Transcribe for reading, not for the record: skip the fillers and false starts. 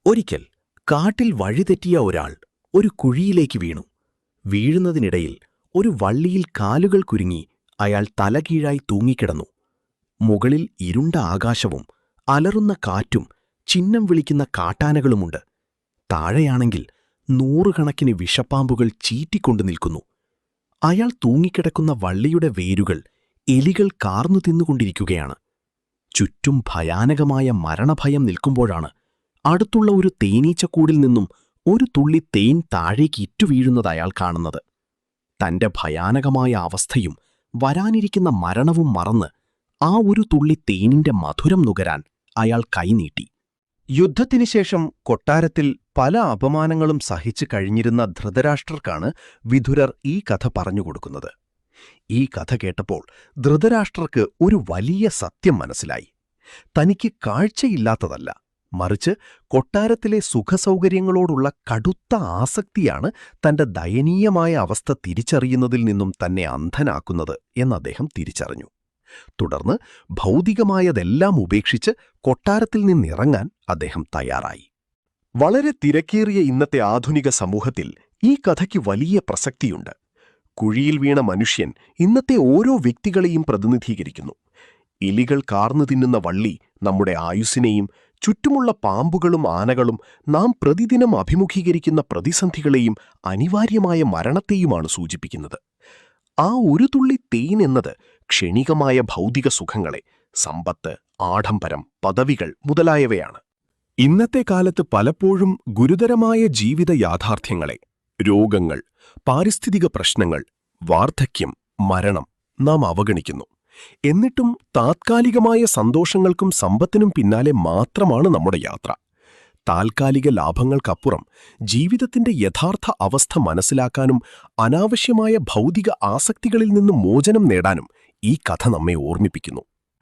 ഒരിക്കൽ കാട്ടിൽ വഴിതെറ്റിയ ഒരാൾ ഒരു കുഴിയിലേക്ക് വീണു. വീഴുന്നതിനിടയിൽ ഒരു വള്ളിയിൽ കാലുകൾ കുരുങ്ങി അയാൾ തലകീഴായി തൂങ്ങിക്കിടന്നു. മുകളിൽ ഇരുണ്ട ആകാശവും അലറുന്ന കാറ്റും ചിഹ്നം വിളിക്കുന്ന കാട്ടാനകളുമുണ്ട്. താഴെയാണെങ്കിൽ നൂറുകണക്കിന് വിഷപ്പാമ്പുകൾ ചീറ്റിക്കൊണ്ടു നിൽക്കുന്നു. അയാൾ തൂങ്ങിക്കിടക്കുന്ന വള്ളിയുടെ വേരുകൾ എലികൾ കാർന്നു തിന്നുകൊണ്ടിരിക്കുകയാണ്. ചുറ്റും ഭയാനകമായ മരണഭയം നിൽക്കുമ്പോഴാണ് അടുത്തുള്ള ഒരു തേനീച്ചക്കൂടിൽ നിന്നും ഒരു തുള്ളി തേൻ താഴേക്ക് ഇറ്റുവീഴുന്നത് അയാൾ കാണുന്നത്. തന്റെ ഭയാനകമായ അവസ്ഥയും വരാനിരിക്കുന്ന മരണവും മറന്ന് ആ ഒരു തുള്ളി തേനിന്റെ മധുരം നുകരാൻ അയാൾ കൈനീട്ടി. യുദ്ധത്തിനു ശേഷം കൊട്ടാരത്തിൽ പല അപമാനങ്ങളും സഹിച്ചു കഴിഞ്ഞിരുന്ന ധൃതരാഷ്ട്രർക്കാണ് വിദുരർ ഈ കഥ പറഞ്ഞുകൊടുക്കുന്നത്. ഈ കഥ കേട്ടപ്പോൾ ധൃതരാഷ്ട്രർക്ക് ഒരു വലിയ സത്യം മനസ്സിലായി. തനിക്ക് കാഴ്ചയില്ലാത്തതല്ല, മറിച്ച് കൊട്ടാരത്തിലെ സുഖസൗകര്യങ്ങളോടുള്ള കടുത്ത ആസക്തിയാണ് തന്റെ ദയനീയമായ അവസ്ഥ തിരിച്ചറിയുന്നതിൽ നിന്നും തന്നെ അന്ധനാക്കുന്നത് എന്ന് അദ്ദേഹം തിരിച്ചറിഞ്ഞു. തുടർന്ന് ഭൗതികമായതെല്ലാം ഉപേക്ഷിച്ച് കൊട്ടാരത്തിൽ നിന്നിറങ്ങാൻ അദ്ദേഹം തയ്യാറായി. വളരെ തിരക്കേറിയ ഇന്നത്തെ ആധുനിക സമൂഹത്തിൽ ഈ കഥയ്ക്ക് വലിയ പ്രസക്തിയുണ്ട്. കുഴിയിൽ വീണ മനുഷ്യൻ ഇന്നത്തെ ഓരോ വ്യക്തികളെയും പ്രതിനിധീകരിക്കുന്നു. എലികൾ കാർന്നു തിന്നുന്ന വള്ളി നമ്മുടെ ആയുസ്സിനെയും ചുറ്റുമുള്ള പാമ്പുകളും ആനകളും നാം പ്രതിദിനം അഭിമുഖീകരിക്കുന്ന പ്രതിസന്ധികളെയും അനിവാര്യമായ മരണത്തെയുമാണ് സൂചിപ്പിക്കുന്നത്. ആ ഒരു തുള്ളി തേൻ എന്നത് ക്ഷണികമായ ഭൗതിക സുഖങ്ങളെ, സമ്പത്ത്, ആഡംബരം, പദവികൾ മുതലായവയാണ്. ഇന്നത്തെ കാലത്ത് പലപ്പോഴും ഗുരുതരമായ ജീവിത യാഥാർത്ഥ്യങ്ങളെ, രോഗങ്ങൾ, പാരിസ്ഥിതിക പ്രശ്നങ്ങൾ, വാർദ്ധക്യം, മരണം നാം അവഗണിക്കുന്നു. എന്നിട്ടും താത്കാലികമായ സന്തോഷങ്ങൾക്കും സമ്പത്തിനും പിന്നാലെ മാത്രമാണ് നമ്മുടെ യാത്ര. താൽക്കാലിക ലാഭങ്ങൾക്കപ്പുറം ജീവിതത്തിന്റെ യഥാർത്ഥ അവസ്ഥ മനസ്സിലാക്കാനും അനാവശ്യമായ ഭൗതിക ആസക്തികളിൽ നിന്നും മോചനം നേടാനും ഈ കഥ നമ്മെ ഓർമ്മിപ്പിക്കുന്നു.